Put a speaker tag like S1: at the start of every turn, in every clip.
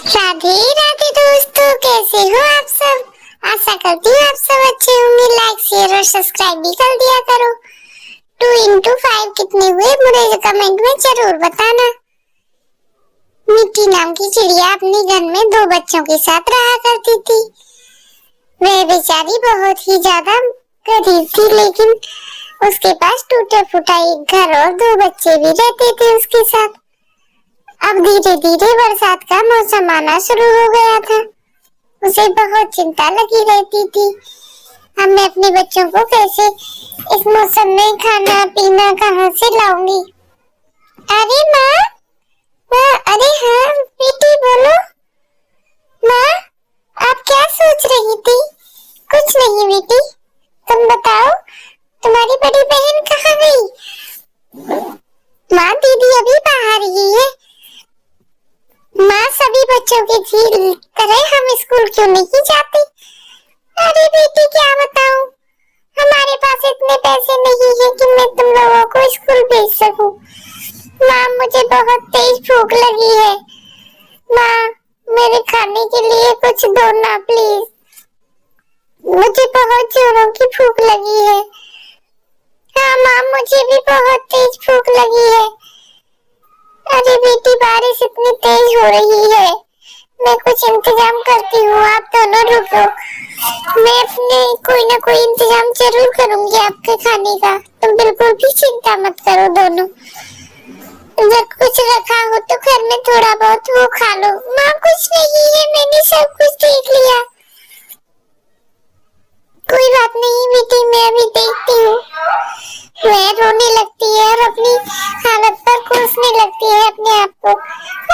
S1: राधे राधे दोस्तों, कैसे हो आप सब। आशा करती हूँ आप सब अच्छे होंगे। लाइक शेयर और सब्सक्राइब भी कर दिया करो। 2 into 5 कितने हुए मुझे कमेंट में जरूर बताना। मिट्टी नाम की चिड़िया अपने घर में 2 बच्चों के साथ रहा करती थी। वह बेचारी बहुत ही ज्यादा गरीब थी, लेकिन उसके पास टूटा फूटा एक घर और 2 बच्चे भी रहते थे उसके साथ। अब धीरे धीरे बरसात का मौसम आना शुरू हो गया था। उसे बहुत चिंता लगी रहती थी। अब मैं अपने बच्चों को कैसे इस मौसम में खाना पीना कहाँ से लाऊंगी। अरे माँ, अरे हाँ बेटी बोलो। माँ, आप क्या सोच रही थी। कुछ नहीं बेटी, तुम बताओ तुम्हारी बड़ी बहन कहाँ गई। माँ, दीदी अभी बाहर ही है। माँ, सभी बच्चों की तरह हम स्कूल क्यों नहीं जाते। अरे बेटी क्या बताऊं, हमारे पास इतने पैसे नहीं है कि मैं तुम लोगों को स्कूल भेज सकूं। माँ, मुझे बहुत तेज भूख लगी है। माँ, मेरे खाने के लिए कुछ दो ना प्लीज। मुझे बहुत जोरों की भूख लगी है। हाँ माँ, मुझे भी बहुत तेज भूख लगी है। अरे बेटी, बारिश इतनी तेज हो रही है, मैं कुछ इंतजाम करती हूँ, आप दोनों रुको। मैं अपने कोई ना कोई इंतजाम जरूर करूंगी आपके खाने का। तुम बिल्कुल भी चिंता मत करो दोनों। अगर कुछ रखा हो तो घर में थोड़ा बहुत वो खा लो। माँ, कुछ नहीं है, मैंने सब कुछ देख लिया। कोई बात नहीं बेटी, मैं अभी देखती हूँ। वह रोने लगती है और अपनी हालत पर कोसने लगती है अपने आप को।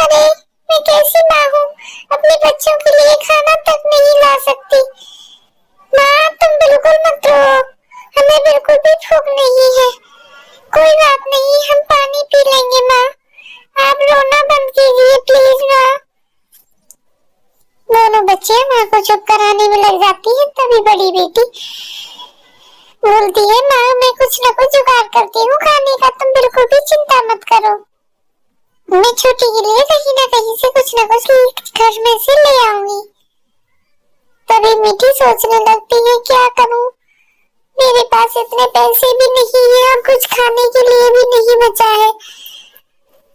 S1: अरे मैं कैसी माँ हूँ, अपने बच्चों के लिए खाना तक नहीं ला सकती। माँ, तुम बिल्कुल मत रो, हमें बिल्कुल भी भूख नहीं है। कोई बात नहीं, हम पानी पी लेंगे। माँ, आप रोना बंद कीजिए प्लीज। माँ, दोनों बच्चे माँ को चुप कराने में लग जाती है। तभी बड़ी बेटी बोलती है, माँ मैं कुछ न कुछ जुगाड़ करती हूँ खाने का, तुम बिल्कुल भी चिंता मत करो। मैं छोटी के लिए कहीं न कहीं से कुछ न कुछ घर में से ले आऊंगी। तभी मीठी सोचने लगती है, क्या करूँ, मेरे पास इतने पैसे भी नहीं है और कुछ खाने के लिए भी नहीं बचा है।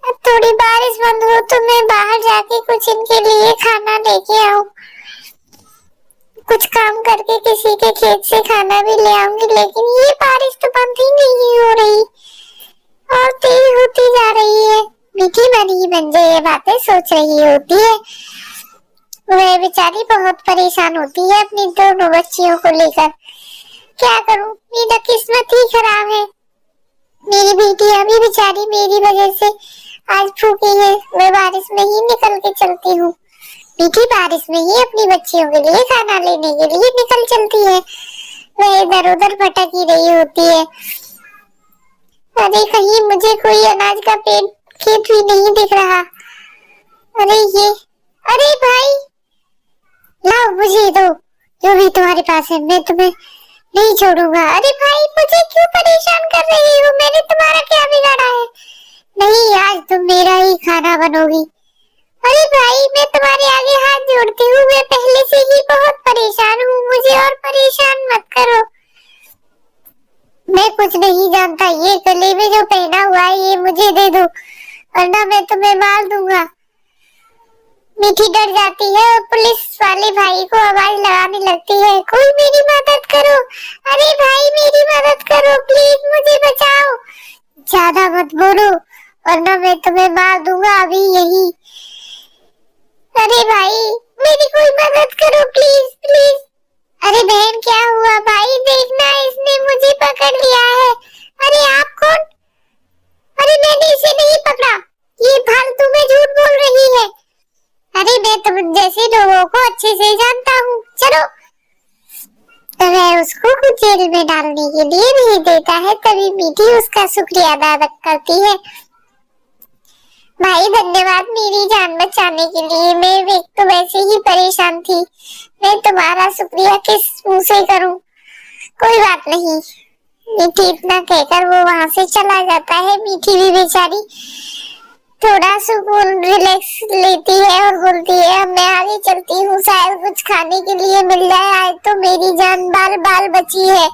S1: अब थोड़ी बारिश बंद हो तो मैं बाहर जाके कुछ इनके लिए खाना लेके आऊं। कुछ काम करके किसी के खेत से खाना भी ले आऊंगी, लेकिन ये बारिश तो बंद ही नहीं हो रही और तेज होती जा रही है। मीठी बनी बंजे ये बातें सोच रही होती है। वह बेचारी बहुत परेशान होती है अपनी दोनों बच्चियों को लेकर। क्या करूं, मेरा किस्मत ही खराब है। मेरी बेटी अभी बेचारी मेरी वजह से आज भूखी है। मैं बारिश में ही निकल के चलती हूँ। मीठी बारिश में ही अपनी बच्चियों के लिए खाना लेने के लिए निकल चलती है। वह इधर उधर भटक ही रही होती है। अरे कहीं मुझे कोई अनाज का खेत भी नहीं दिख रहा। अरे भाई, लाओ मुझे दो जो भी तुम्हारे पास है, मैं तुम्हें नहीं छोड़ूंगा। अरे भाई, मुझे क्यों परेशान कर रही हो, मैंने तुम्हारा क्या बिगाड़ा है। नहीं, आज तुम मेरा ही खाना बनोगी। अरे भाई, मैं तुम्हारे आगे हाथ जोड़ती हूँ, मैं पहले से ही बहुत परेशान हूँ, मुझे और परेशान मत करो। मैं कुछ नहीं जानता, ये गले में जो पहना हुआ है ये मुझे दे दो, वरना मैं तुम्हें मार दूंगा। मीठी डर जाती है और पुलिस वाले भाई को आवाज लगाने लगती है, कोई मेरी मदद करो। अरे भाई, मेरी मदद करो प्लीज, मुझे बचाओ। ज्यादा मत बोलो वरना मैं तुम्हें मार दूंगा अभी यही। अरे भाई, मेरी कोई मदद करो प्लीज प्लीज। अरे बहन, क्या हुआ। भाई देखना, इसने मुझे पकड़ लिया है। अरे आप कौन। अरे मैंने इसे नहीं पकड़ा, ये फालतू में झूठ बोल रही है। अरे मैं तुम जैसे लोगों को अच्छे से जानता हूँ, चलो। तो वह उसको कुछ जेल में डालने के लिए भेज देता है। तभी मीठी उसका शुक्रिया अदा करती है। भाई धन्यवाद मेरी जान बचाने के लिए, मैं एक तो वैसे ही परेशान थी, मैं तुम्हारा शुक्रिया किस मुंह से करूं। कोई बात नहीं। मीठी इतना कहकर वो वहां से चला जाता है। मीठी भी बेचारी थोड़ा सुकून रिलैक्स लेती है और बोलती है अब मैं आगे चलती हूँ, शायद कुछ खाने के लिए मिल जाए, आज तो मेरी जान बाल बाल बची है।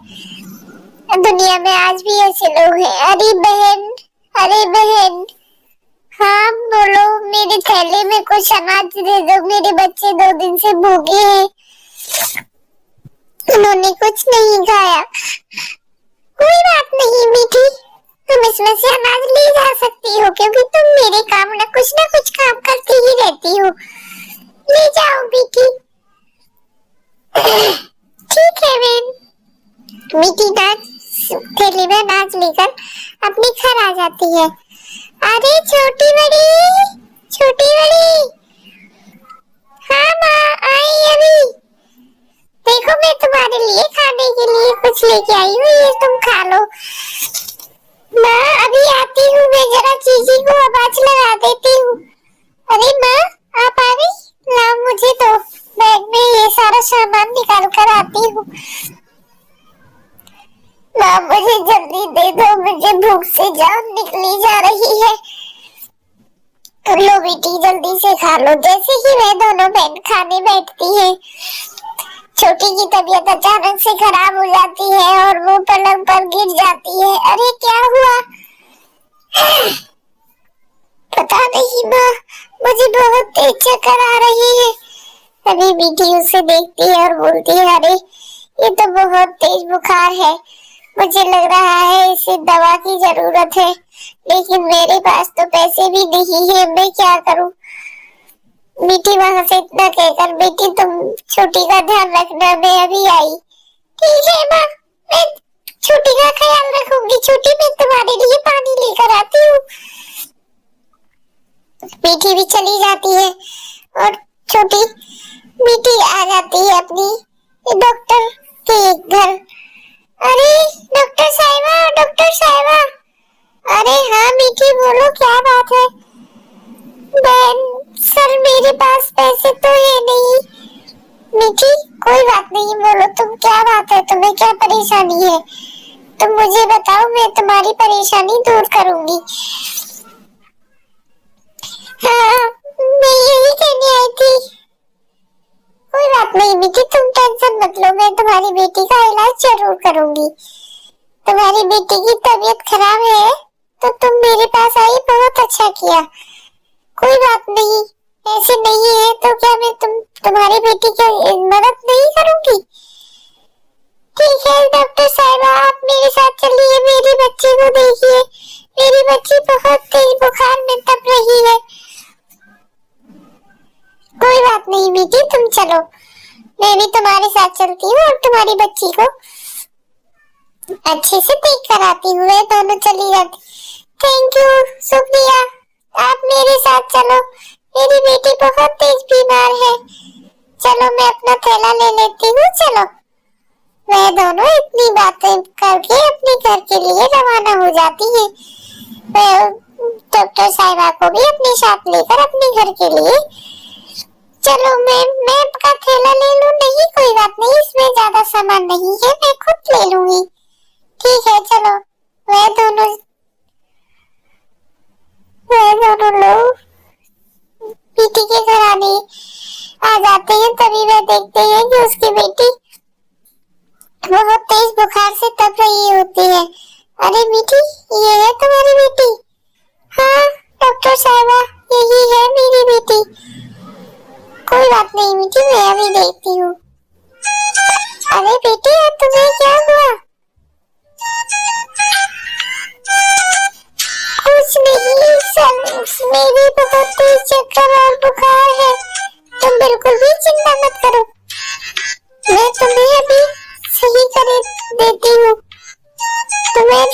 S1: दुनिया में आज भी ऐसे लोग हैं। अरे बहन, हाँ बोलो, मेरे थैले में कुछ अनाज दे दो, मेरे बच्चे 2 दिन से भूखे हैं, उन्होंने कुछ नहीं खाया। कोई बात नहीं मीठी, तुम इसमें से अनाज ले जा सकती हो, क्योंकि तुम मेरे काम ना कुछ काम करती ही रहती हो। ले जाओ मीठी। ठीक है बहन। मीठी थैली में अनाज लेकर अपने घर आ जाती है। अरे छोटी बड़ी, हाँ माँ आई अभी। देखो मैं तुम्हारे लिए खाने के लिए कुछ लेके आई हूँ, ये तुम खा लो। माँ अभी आती हूँ, मैं जरा चीजी को आवाज लगा देती हूँ। अरे माँ आप आ गई, लाओ मुझे तो बैग में ये सारा सामान निकाल कर आती हूँ। माँ मुझे जल्दी दे दो, मुझे भूख से जान निकली जा रही है। लो बेटी जल्दी से खा लो। जैसे ही वह दोनों बहन खाने बैठती है, छोटी की तबीयत अचानक से खराब हो जाती है और वो पलंग पर गिर जाती है। अरे क्या हुआ? पता नहीं माँ, मुझे बहुत तेज चक्कर आ रही है। अभी बेटी उसे देखती है और बोलती है अरे ये तो बहुत तेज बुखार है, मुझे लग रहा है इसे दवा की जरूरत है, लेकिन मेरे पास तो पैसे भी नहीं है, मैं क्या करूं? मीठी वहां से इतना कहकर बेटी तुम छोटी का ध्यान रखना, मैं अभी आई। ठीक है माँ, मैं छोटी का ख्याल रखूंगी। छोटी मैं तुम्हारे लिए पानी लेकर आती हूँ। मीठी भी चली जाती है और छोटी मीठी आ जाती है अपनी डॉक्टर के घर। अरे डॉक्टर साहिबा। अरे हाँ मीठी बोलो क्या बात है? बहन सर मेरे पास पैसे तो है नहीं। मीठी कोई बात नहीं, बोलो तुम क्या बात है, तुम्हें क्या परेशानी है? तुम मुझे बताओ, मैं तुम्हारी परेशानी दूर करूंगी। हाँ मैं यही कहने आई थी। कोई बात नहीं मीठी, तुम टेंशन मत लो, मैं तुम्हारी बेटी का इलाज जरूर करूंगी। तुम्हारी बेटी की तबीयत खराब है तो तुम मेरे पास आई, बहुत अच्छा किया। कोई बात नहीं, ऐसे नहीं है तो क्या मैं तुम्हारी बेटी की मदद नहीं करूंगी? ठीक है डॉक्टर साहिबा, आप मेरे साथ चलिए, मेरे बच्चे को देखिए, मेरी बच्ची बहुत तेज बुखार में तप रही है। कोई बात नहीं बेटी, तुम चलो, मैं भी तुम्हारे साथ चलती हूँ और तुम्हारी बच्ची को अच्छे से देख कर आती हूँ। वे दोनों चली जाती। थैंक यू, शुक्रिया, आप मेरे साथ चलो, मेरी बेटी बहुत तेज बीमार है। चलो मैं अपना थैला ले लेती हूँ, चलो। वह दोनों इतनी बातें करके अपने घर के लिए रवाना हो जाती है। वह डॉक्टर साहिबा को भी अपने साथ लेकर अपने घर के लिए, चलो मैं आपका थैला ले लूं? नहीं कोई बात नहीं, इसमें ज्यादा सामान नहीं है, मैं खुद ले लूंगी। ठीक है चलो। वह दोनों लोग बेटी के घर आ जाते हैं। तभी वह देखते हैं कि उसकी बेटी बहुत तेज बुखार से तप रही होती है। अरे मीठी, ये है तुम्हारी बेटी? हाँ डॉक्टर साहिबा, यही है मेरी बेटी। कोई बात नहीं मीठी, मैं अभी देखती हूँ। अरे बेटी तुम्हें क्या हुआ? कुछ नहीं सर, मेरी बहुत तेज चक्कर और बुखार है, तुम बिल्कुल भी चिंता मत करो, मैं तुम्हें अभी सही कर देती हूँ, तुम्हें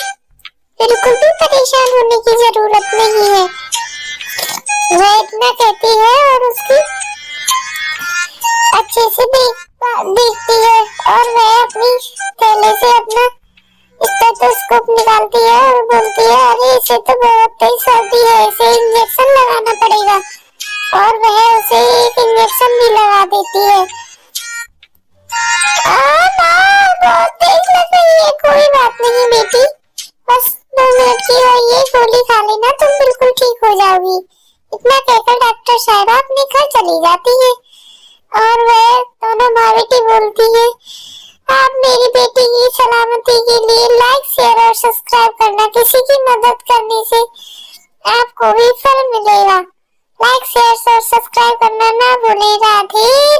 S1: बिल्कुल भी परेशान होने की जरूरत नहीं है। वह इतना कहती है और उसकी अच्छे से देखती है और वह अपनी थैले से अपना स्टेथोस्कोप निकालती है और बोलती है अरे इसे तो बहुत तेज सर्दी है, इसे इंजेक्शन लगाना पड़ेगा। और वह उसे एक इंजेक्शन भी लगा देती है। बहुत तेज लग रही है। कोई बात नहीं बेटी, बस 2 मिनट की है, ये गोली खा लेना, तुम बिल्कुल ठीक हो जाओगी। घर चली जाती है और वह दोनों माँ बेटी बोलती है, आप मेरी बेटी की सलामती के लिए लाइक शेयर और सब्सक्राइब करना। किसी की मदद करने से आपको भी फल मिलेगा। लाइक शेयर और सब्सक्राइब करना ना भूलें। राधे।